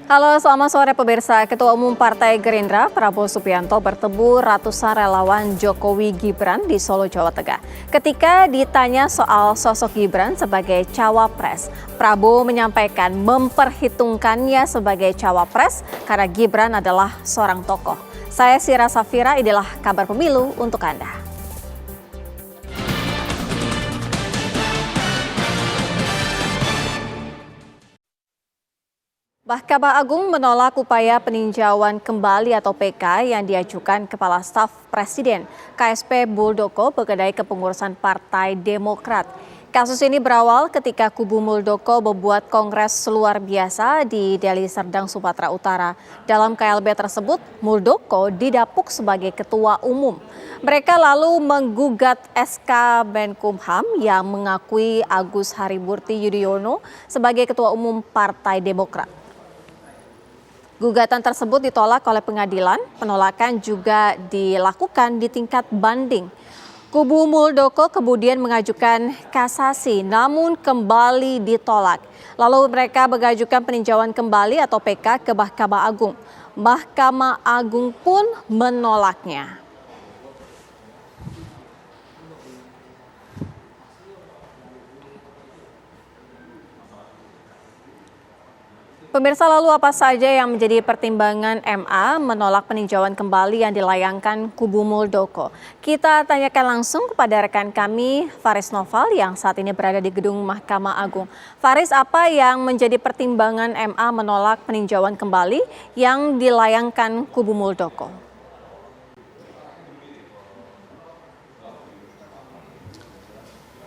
Halo, selamat sore pemirsa. Ketua Umum Partai Gerindra, Prabowo Subianto bertemu ratusan relawan Jokowi Gibran di Solo, Jawa Tengah. Ketika ditanya soal sosok Gibran sebagai cawapres, Prabowo menyampaikan memperhitungkannya sebagai cawapres karena Gibran adalah seorang tokoh. Saya Sira Safira, inilah kabar pemilu untuk Anda. Mahkamah Agung menolak upaya peninjauan kembali atau PK yang diajukan Kepala Staf Presiden KSP Muldoko mengenai kepengurusan Partai Demokrat. Kasus ini berawal ketika kubu Muldoko membuat kongres luar biasa di Deli Serdang, Sumatera Utara. Dalam KLB tersebut, Muldoko didapuk sebagai ketua umum. Mereka lalu menggugat SK Menkumham yang mengakui Agus Harimurti Yudhoyono sebagai ketua umum Partai Demokrat. Gugatan tersebut ditolak oleh pengadilan, penolakan juga dilakukan di tingkat banding. Kubu Muldoko kemudian mengajukan kasasi namun kembali ditolak. Lalu mereka mengajukan peninjauan kembali atau PK ke Mahkamah Agung. Mahkamah Agung pun menolaknya. Pemirsa, lalu apa saja yang menjadi pertimbangan MA menolak peninjauan kembali yang dilayangkan kubu Muldoko? Kita tanyakan langsung kepada rekan kami Faris Noval yang saat ini berada di gedung Mahkamah Agung. Faris, apa yang menjadi pertimbangan MA menolak peninjauan kembali yang dilayangkan kubu Muldoko?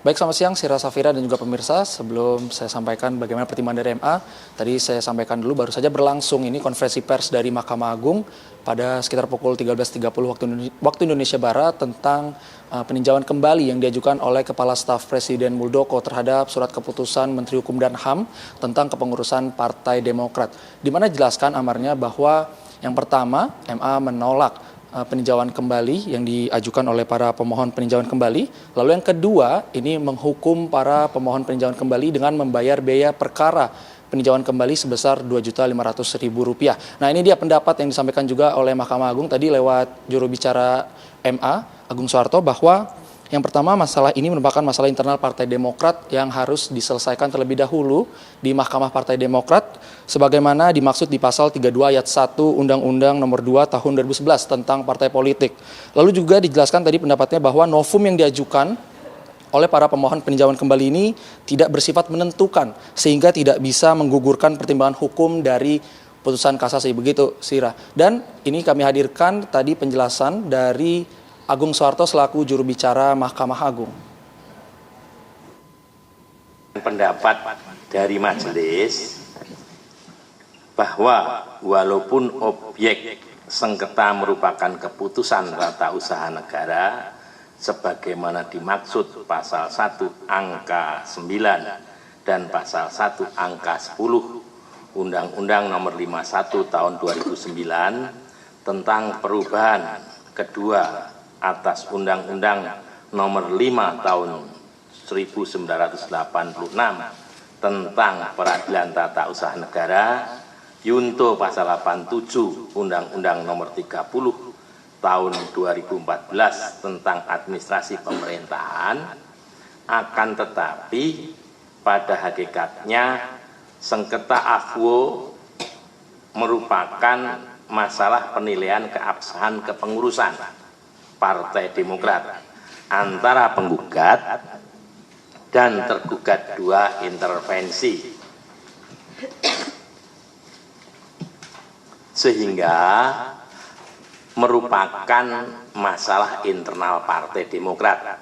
Baik, selamat siang Sira Safira dan juga pemirsa. Sebelum saya sampaikan bagaimana pertimbangan dari MA, tadi saya sampaikan dulu baru saja berlangsung ini konferensi pers dari Mahkamah Agung pada sekitar pukul 13.30 waktu Indonesia Barat tentang peninjauan kembali yang diajukan oleh Kepala Staf Presiden Muldoko terhadap surat keputusan Menteri Hukum dan HAM tentang kepengurusan Partai Demokrat. Di mana dijelaskan amarnya bahwa yang pertama, MA menolak peninjauan kembali yang diajukan oleh para pemohon peninjauan kembali. Lalu yang kedua, ini menghukum para pemohon peninjauan kembali dengan membayar biaya perkara peninjauan kembali sebesar Rp2.500.000. Nah, ini dia pendapat yang disampaikan juga oleh Mahkamah Agung tadi lewat juru bicara MA, Agung Soeharto, bahwa yang pertama, masalah ini merupakan masalah internal Partai Demokrat yang harus diselesaikan terlebih dahulu di Mahkamah Partai Demokrat sebagaimana dimaksud di pasal 32 ayat 1 Undang-Undang Nomor 2 Tahun 2011 tentang partai politik. Lalu juga dijelaskan tadi pendapatnya bahwa novum yang diajukan oleh para pemohon peninjauan kembali ini tidak bersifat menentukan sehingga tidak bisa menggugurkan pertimbangan hukum dari putusan kasasi, begitu Sira. Dan ini kami hadirkan tadi penjelasan dari Agung Soeharto selaku juru bicara Mahkamah Agung. Pendapat dari majelis bahwa walaupun objek sengketa merupakan keputusan tata usaha negara sebagaimana dimaksud pasal 1 angka 9 dan pasal 1 angka 10 Undang-Undang Nomor 51 Tahun 2009 tentang perubahan kedua atas Undang-Undang Nomor 5 Tahun 1986 tentang Peradilan Tata Usaha Negara, Yunto pasal 87 Undang-Undang Nomor 30 Tahun 2014 tentang Administrasi Pemerintahan, akan tetapi pada hakikatnya sengketa AFWO merupakan masalah penilaian keabsahan kepengurusan Partai Demokrat antara penggugat dan tergugat dua intervensi, sehingga merupakan masalah internal Partai Demokrat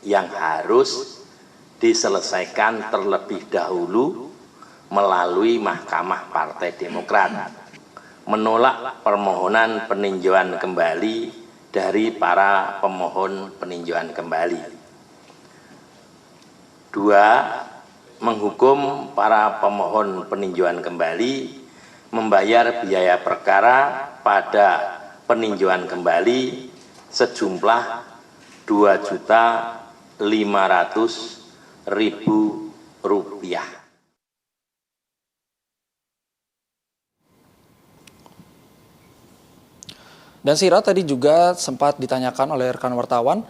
yang harus diselesaikan terlebih dahulu melalui Mahkamah Partai Demokrat, menolak permohonan peninjauan kembali dari para pemohon peninjauan kembali. 2. Menghukum para pemohon peninjauan kembali membayar biaya perkara pada peninjauan kembali sejumlah Rp2.500.000. Dan Sira tadi juga sempat ditanyakan oleh rekan wartawan,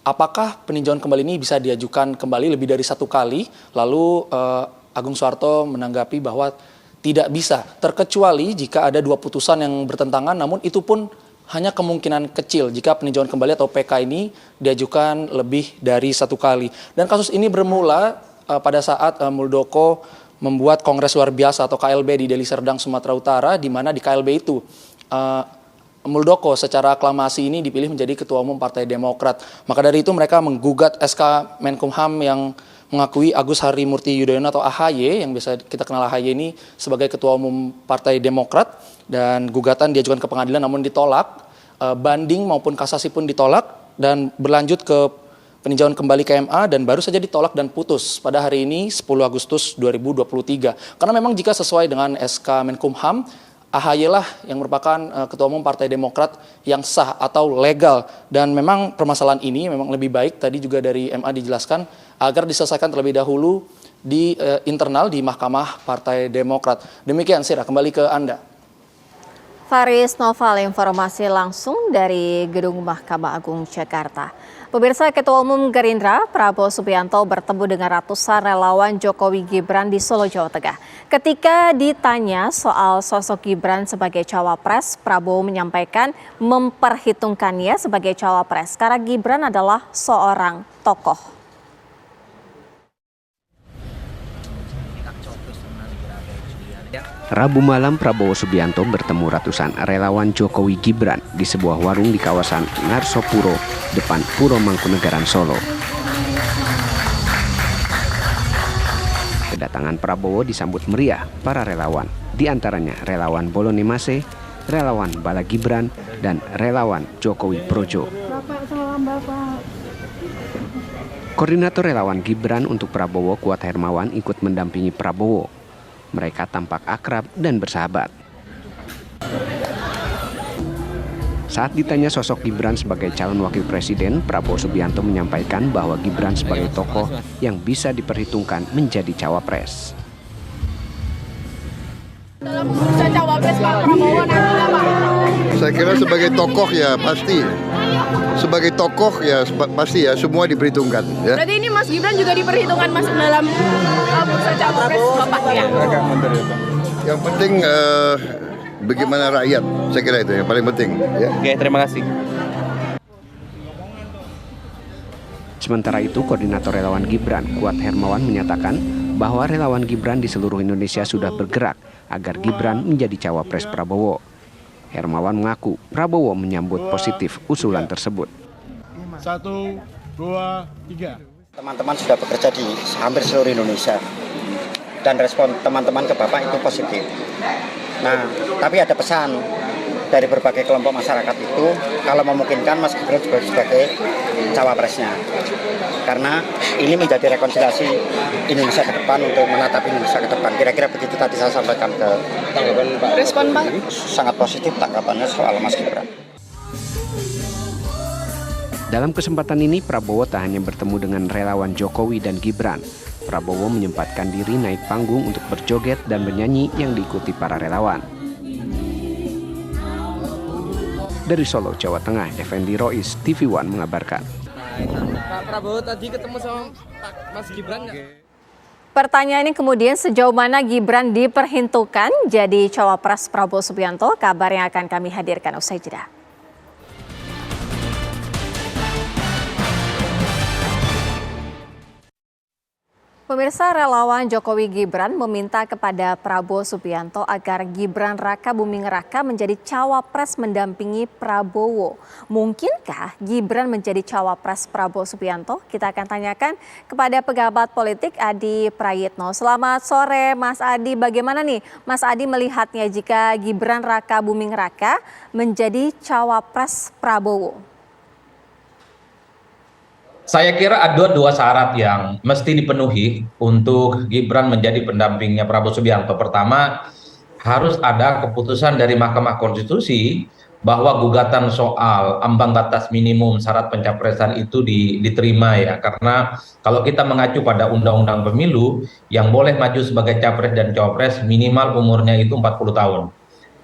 apakah peninjauan kembali ini bisa diajukan kembali lebih dari satu kali? Lalu Agung Suharto menanggapi bahwa tidak bisa, terkecuali jika ada dua putusan yang bertentangan, namun itu pun hanya kemungkinan kecil jika peninjauan kembali atau PK ini diajukan lebih dari satu kali. Dan kasus ini bermula pada saat Muldoko membuat Kongres Luar Biasa atau KLB di Deli Serdang, Sumatera Utara, di mana di KLB itu Muldoko secara aklamasi ini dipilih menjadi Ketua Umum Partai Demokrat. Maka dari itu mereka menggugat SK Menkumham yang mengakui Agus Harimurti Yudhoyono atau AHY, yang biasa kita kenal AHY ini sebagai Ketua Umum Partai Demokrat, dan gugatan diajukan ke pengadilan namun ditolak, banding maupun kasasi pun ditolak, dan berlanjut ke peninjauan kembali ke MA dan baru saja ditolak dan putus pada hari ini 10 Agustus 2023. Karena memang jika sesuai dengan SK Menkumham, AHY lah yang merupakan Ketua Umum Partai Demokrat yang sah atau legal, dan memang permasalahan ini memang lebih baik tadi juga dari MA dijelaskan agar diselesaikan terlebih dahulu di internal di Mahkamah Partai Demokrat. Demikian Sira, kembali ke Anda. Faris Noval, informasi langsung dari Gedung Mahkamah Agung Jakarta. Pemirsa, Ketua Umum Gerindra Prabowo Subianto bertemu dengan ratusan relawan Jokowi Gibran di Solo, Jawa Tengah. Ketika ditanya soal sosok Gibran sebagai cawapres, Prabowo menyampaikan memperhitungkannya sebagai cawapres karena Gibran adalah seorang tokoh. Rabu malam, Prabowo Subianto bertemu ratusan relawan Jokowi Gibran di sebuah warung di kawasan Narsopuro, depan Puro Mangkunegaran, Solo. Kedatangan Prabowo disambut meriah para relawan, di antaranya relawan Bolone Mase, relawan Bala Gibran, dan relawan Jokowi Projo. Koordinator relawan Gibran untuk Prabowo, Kuat Hermawan, ikut mendampingi Prabowo. Mereka tampak akrab dan bersahabat. Saat ditanya sosok Gibran sebagai calon wakil presiden, Prabowo Subianto menyampaikan bahwa Gibran sebagai tokoh yang bisa diperhitungkan menjadi cawapres. Dalam bursa cawapres Pak Prabowo nanti Pak? Saya kira sebagai tokoh ya pasti. Sebagai tokoh ya pasti ya semua diperhitungkan. Ya. Berarti ini Mas Gibran juga diperhitungkan masuk dalam bursa cawapres Bapak ya? Yang penting bagaimana rakyat, saya kira itu yang paling penting. Ya. Oke, terima kasih. Sementara itu, Koordinator Relawan Gibran, Kuat Hermawan, menyatakan bahwa relawan Gibran di seluruh Indonesia sudah bergerak agar Gibran menjadi cawapres Prabowo. Hermawan mengaku Prabowo menyambut positif usulan tersebut. 1, 2, 3. Teman-teman sudah bekerja di hampir seluruh Indonesia dan respon teman-teman ke Bapak itu positif. Nah, tapi ada pesan dari berbagai kelompok masyarakat itu kalau memungkinkan Mas Gibran juga sebagai cawapresnya. Karena ini menjadi rekonsiliasi Indonesia ke depan untuk menatap Indonesia ke depan. Kira-kira begitu tadi saya sampaikan ke tanggapan Pak. Respon Pak? Sangat positif tanggapannya soal Mas Gibran. Dalam kesempatan ini, Prabowo tak hanya bertemu dengan relawan Jokowi dan Gibran. Prabowo menyempatkan diri naik panggung untuk berjoget dan bernyanyi yang diikuti para relawan. Dari Solo, Jawa Tengah, Effendi Rois, TV One mengabarkan. Pak Prabowo tadi ketemu sama Pak Mas Gibran nggak? Pertanyaan ini kemudian sejauh mana Gibran diperhitungkan jadi cawapres Prabowo Subianto, kabar yang akan kami hadirkan usai jeda. Pemirsa, relawan Jokowi Gibran meminta kepada Prabowo Subianto agar Gibran Raka Buming Raka menjadi cawapres mendampingi Prabowo. Mungkinkah Gibran menjadi cawapres Prabowo Subianto? Kita akan tanyakan kepada pejabat politik Adi Prayitno. Selamat sore Mas Adi, bagaimana nih Mas Adi melihatnya jika Gibran Raka Buming Raka menjadi cawapres Prabowo? Saya kira ada dua syarat yang mesti dipenuhi untuk Gibran menjadi pendampingnya Prabowo Subianto. Pertama, harus ada keputusan dari Mahkamah Konstitusi bahwa gugatan soal ambang batas minimum syarat pencapresan itu diterima ya. Karena kalau kita mengacu pada Undang-Undang Pemilu, yang boleh maju sebagai capres dan cawapres minimal umurnya itu 40 tahun.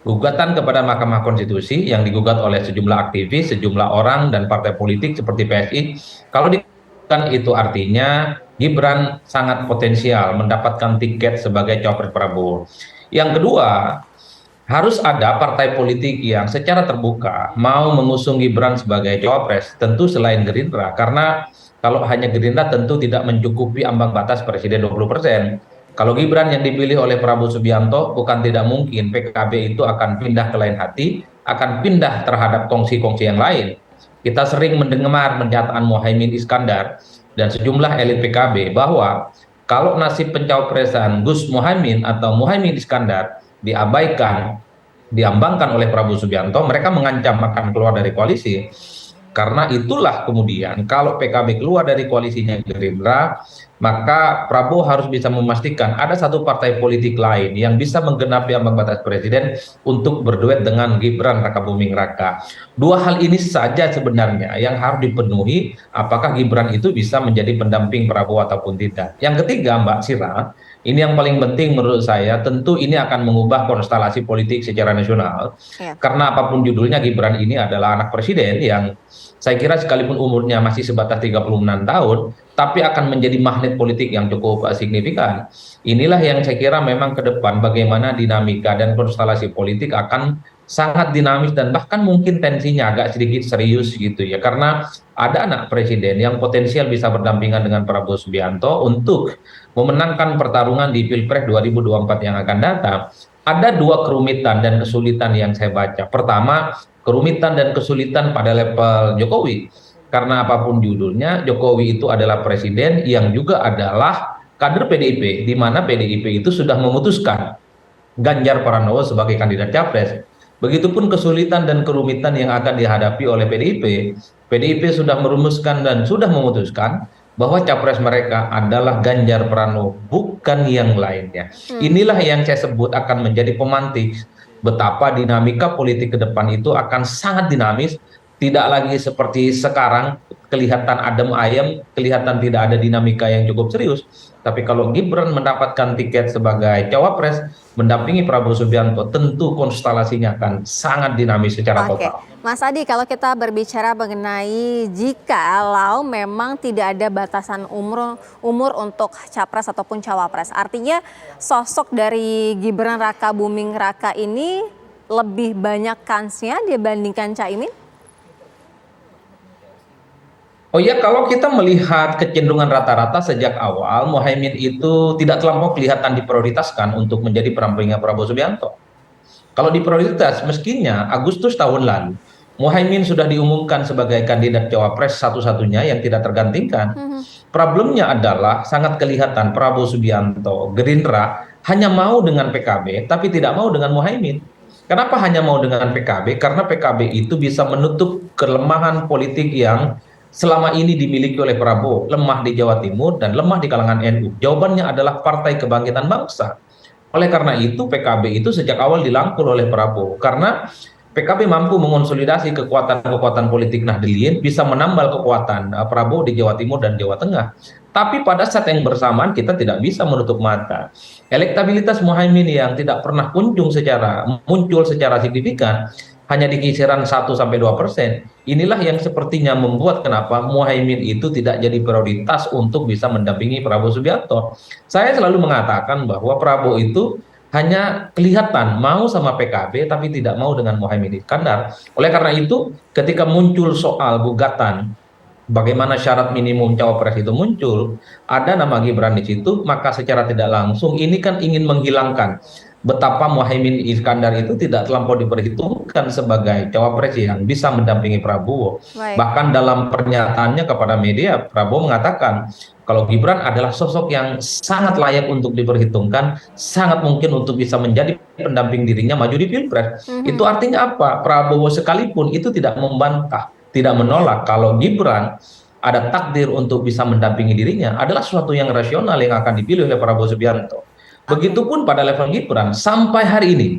gugatan kepada Mahkamah Konstitusi yang digugat oleh sejumlah aktivis, sejumlah orang dan partai politik seperti PSI. Kalau digugat itu artinya Gibran sangat potensial mendapatkan tiket sebagai cawapres Prabowo. Yang kedua, harus ada partai politik yang secara terbuka mau mengusung Gibran sebagai cawapres, tentu selain Gerindra, karena kalau hanya Gerindra tentu tidak mencukupi ambang batas presiden 20%. Kalau Gibran yang dipilih oleh Prabowo Subianto, bukan tidak mungkin PKB itu akan pindah ke lain hati, akan pindah terhadap kongsi-kongsi yang lain. Kita sering mendengar pernyataan Muhaimin Iskandar dan sejumlah elit PKB bahwa kalau nasib pencawapresan Gus Muhaimin atau Muhaimin Iskandar diabaikan, diambangkan oleh Prabowo Subianto, mereka mengancam akan keluar dari koalisi. Karena itulah kemudian kalau PKB keluar dari koalisinya Gerindra, maka Prabowo harus bisa memastikan ada satu partai politik lain yang bisa menggenapi ambang batas presiden untuk berduet dengan Gibran Rakabuming Raka. Dua hal ini saja sebenarnya yang harus dipenuhi, apakah Gibran itu bisa menjadi pendamping Prabowo ataupun tidak. Yang ketiga, Mbak Sira, ini yang paling penting menurut saya, tentu ini akan mengubah konstelasi politik secara nasional. Karena apapun judulnya, Gibran ini adalah anak presiden yang saya kira sekalipun umurnya masih sebatas 36 tahun, tapi akan menjadi magnet politik yang cukup signifikan. Inilah yang saya kira memang ke depan bagaimana dinamika dan konstelasi politik akan sangat dinamis dan bahkan mungkin tensinya agak sedikit serius gitu ya. Karena ada anak presiden yang potensial bisa berdampingan dengan Prabowo Subianto untuk memenangkan pertarungan di Pilpres 2024 yang akan datang. Ada dua kerumitan dan kesulitan yang saya baca. Pertama, kerumitan dan kesulitan pada level Jokowi. Karena apapun judulnya, Jokowi itu adalah presiden yang juga adalah kader PDIP, di mana PDIP itu sudah memutuskan Ganjar Pranowo sebagai kandidat capres. Begitupun kesulitan dan kerumitan yang akan dihadapi oleh PDIP. PDIP sudah merumuskan dan sudah memutuskan bahwa capres mereka adalah Ganjar Pranowo, bukan yang lainnya. Inilah yang saya sebut akan menjadi pemantik betapa dinamika politik ke depan itu akan sangat dinamis, tidak lagi seperti sekarang kelihatan adem ayem, kelihatan tidak ada dinamika yang cukup serius. Tapi kalau Gibran mendapatkan tiket sebagai cawapres mendampingi Prabowo Subianto, tentu konstelasinya akan sangat dinamis secara total. Mas Adi, kalau kita berbicara mengenai jikalau memang tidak ada batasan umur untuk capres ataupun cawapres, artinya sosok dari Gibran Rakabuming Raka ini lebih banyak kansnya dibandingkan Caimin? Oh ya, kalau kita melihat kecenderungan rata-rata sejak awal, Muhaimin itu tidak terlampau kelihatan diprioritaskan untuk menjadi pendampingnya Prabowo Subianto. Kalau diprioritas, meskinya Agustus tahun lalu, Muhaimin sudah diumumkan sebagai kandidat cawapres satu-satunya yang tidak tergantikan. Problemnya adalah sangat kelihatan Prabowo Subianto, Gerindra hanya mau dengan PKB, tapi tidak mau dengan Muhaimin. Kenapa hanya mau dengan PKB? Karena PKB itu bisa menutup kelemahan politik yang selama ini dimiliki oleh Prabowo, lemah di Jawa Timur dan lemah di kalangan NU. Jawabannya adalah Partai Kebangkitan Bangsa. Oleh karena itu PKB itu sejak awal dilangkul oleh Prabowo, karena PKB mampu mengonsolidasi kekuatan-kekuatan politik Nahdliyin, bisa menambal kekuatan Prabowo di Jawa Timur dan Jawa Tengah. Tapi pada saat yang bersamaan kita tidak bisa menutup mata. Elektabilitas Muhaimin yang tidak pernah muncul secara signifikan, hanya di kisaran 1-2%. Inilah yang sepertinya membuat kenapa Muhaimin itu tidak jadi prioritas untuk bisa mendampingi Prabowo Subianto. Saya selalu mengatakan bahwa Prabowo itu hanya kelihatan mau sama PKB tapi tidak mau dengan Muhaimin Iskandar. Oleh karena itu, ketika muncul soal gugatan bagaimana syarat minimum cawapres itu muncul, ada nama Gibran di situ, maka secara tidak langsung ini kan ingin menghilangkan betapa Muhaimin Iskandar itu tidak terlampau diperhitungkan sebagai cawapres yang bisa mendampingi Prabowo. Bahkan dalam pernyataannya kepada media, Prabowo mengatakan kalau Gibran adalah sosok yang sangat layak untuk diperhitungkan, sangat mungkin untuk bisa menjadi pendamping dirinya maju di Pilpres. Itu artinya apa? Prabowo sekalipun itu tidak membantah, tidak menolak kalau Gibran ada takdir untuk bisa mendampingi dirinya, adalah sesuatu yang rasional yang akan dipilih oleh Prabowo Subianto. Begitupun pada level Gibran, sampai hari ini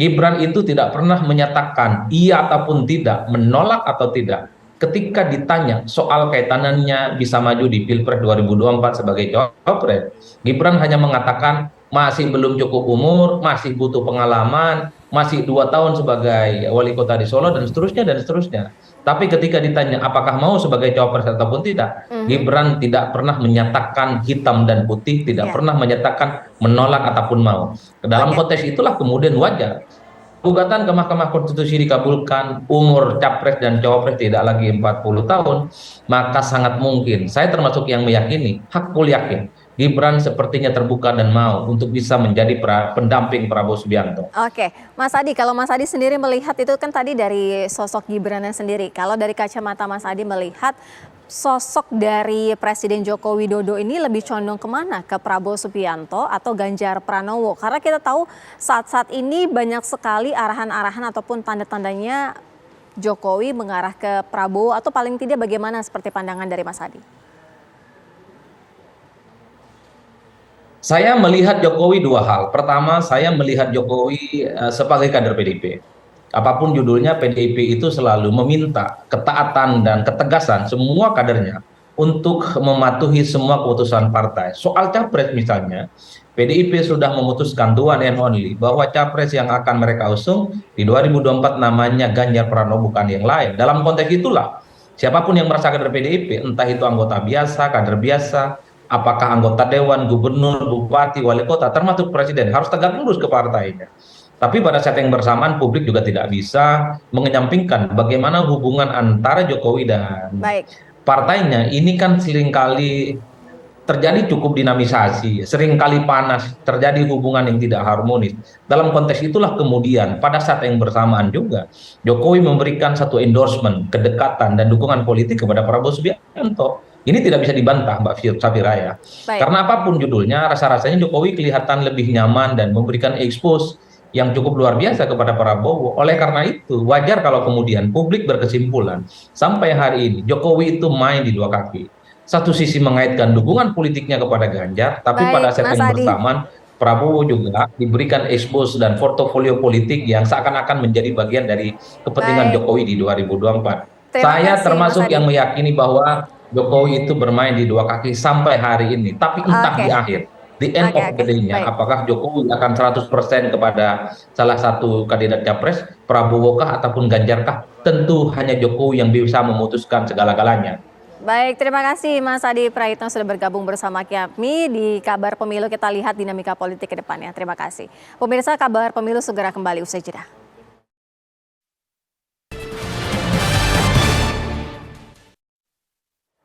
Gibran itu tidak pernah menyatakan iya ataupun tidak, menolak atau tidak. Ketika ditanya soal kaitanannya bisa maju di Pilpres 2024 sebagai cawapres, Gibran hanya mengatakan masih belum cukup umur, masih butuh pengalaman, masih 2 tahun sebagai wali kota di Solo dan seterusnya dan seterusnya. Tapi ketika ditanya apakah mau sebagai cawapres ataupun tidak, Gibran tidak pernah menyatakan hitam dan putih, tidak pernah menyatakan menolak ataupun mau. Dalam konteks itulah kemudian wajar gugatan ke Mahkamah Konstitusi dikabulkan, umur capres dan cawapres tidak lagi 40 tahun, maka sangat mungkin, saya termasuk yang meyakini, hakul yakin, Gibran sepertinya terbuka dan mau untuk bisa menjadi pendamping Prabowo Subianto. Oke, Mas Adi, kalau Mas Adi sendiri melihat itu kan tadi dari sosok Gibrannya sendiri. Kalau dari kacamata Mas Adi melihat sosok dari Presiden Joko Widodo ini lebih condong kemana? Ke Prabowo Subianto atau Ganjar Pranowo? Karena kita tahu saat-saat ini banyak sekali arahan-arahan ataupun tanda-tandanya Jokowi mengarah ke Prabowo, atau paling tidak bagaimana seperti pandangan dari Mas Adi? Saya melihat Jokowi dua hal. Pertama, saya melihat Jokowi sebagai kader PDIP. Apapun judulnya, PDIP itu selalu meminta ketaatan dan ketegasan semua kadernya untuk mematuhi semua keputusan partai. Soal capres misalnya, PDIP sudah memutuskan the one and only bahwa capres yang akan mereka usung di 2024 namanya Ganjar Pranowo, bukan yang lain. Dalam konteks itulah, siapapun yang merasa kader PDIP, entah itu anggota biasa, kader biasa, apakah anggota dewan, gubernur, bupati, wali kota, termasuk presiden, harus tegak lurus ke partainya. Tapi pada saat yang bersamaan publik juga tidak bisa mengenyampingkan bagaimana hubungan antara Jokowi dan partainya ini kan seringkali terjadi cukup dinamisasi, seringkali panas, terjadi hubungan yang tidak harmonis. Dalam konteks itulah kemudian pada saat yang bersamaan juga Jokowi memberikan satu endorsement, kedekatan dan dukungan politik kepada Prabowo Subianto. Ini tidak bisa dibantah Mbak Safira ya. Karena apapun judulnya, rasa-rasanya Jokowi kelihatan lebih nyaman dan memberikan expose yang cukup luar biasa kepada Prabowo. Oleh karena itu, wajar kalau kemudian publik berkesimpulan sampai hari ini Jokowi itu main di dua kaki. Satu sisi mengaitkan dukungan politiknya kepada Ganjar, tapi pada saat yang bersamaan Prabowo juga diberikan expose dan portofolio politik yang seakan-akan menjadi bagian dari kepentingan Jokowi di 2024. Saya termasuk yang meyakini bahwa Jokowi itu bermain di dua kaki sampai hari ini, tapi entah di akhir. The end of the day-nya, apakah Jokowi akan 100% kepada salah satu kandidat capres, Prabowo kah ataupun Ganjar kah? Tentu hanya Jokowi yang bisa memutuskan segala-galanya. Baik, terima kasih Mas Adi Praitno sudah bergabung bersama kami di Kabar Pemilu. Kita lihat dinamika politik ke depannya. Terima kasih. Pemirsa, Kabar Pemilu segera kembali usai jeda.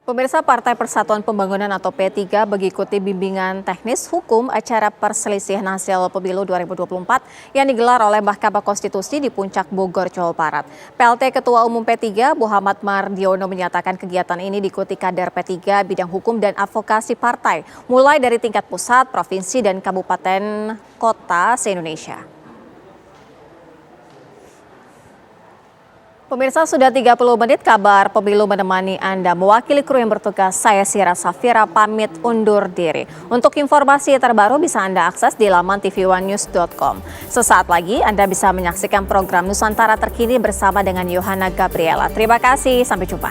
Pemirsa, Partai Persatuan Pembangunan atau P3 mengikuti bimbingan teknis hukum acara perselisihan hasil pemilu 2024 yang digelar oleh Mahkamah Konstitusi di Puncak Bogor, Jawa Barat. PLT Ketua Umum P3 Muhammad Mardiono menyatakan kegiatan ini diikuti kader P3 bidang hukum dan advokasi partai, mulai dari tingkat pusat, provinsi, dan kabupaten kota se-Indonesia. Pemirsa, sudah 30 menit Kabar Pemilu menemani Anda. Mewakili kru yang bertugas, saya Sira Safira pamit undur diri. Untuk informasi terbaru bisa Anda akses di laman tv1news.com. Sesaat lagi Anda bisa menyaksikan program Nusantara Terkini bersama dengan Yohana Gabriela. Terima kasih, sampai jumpa.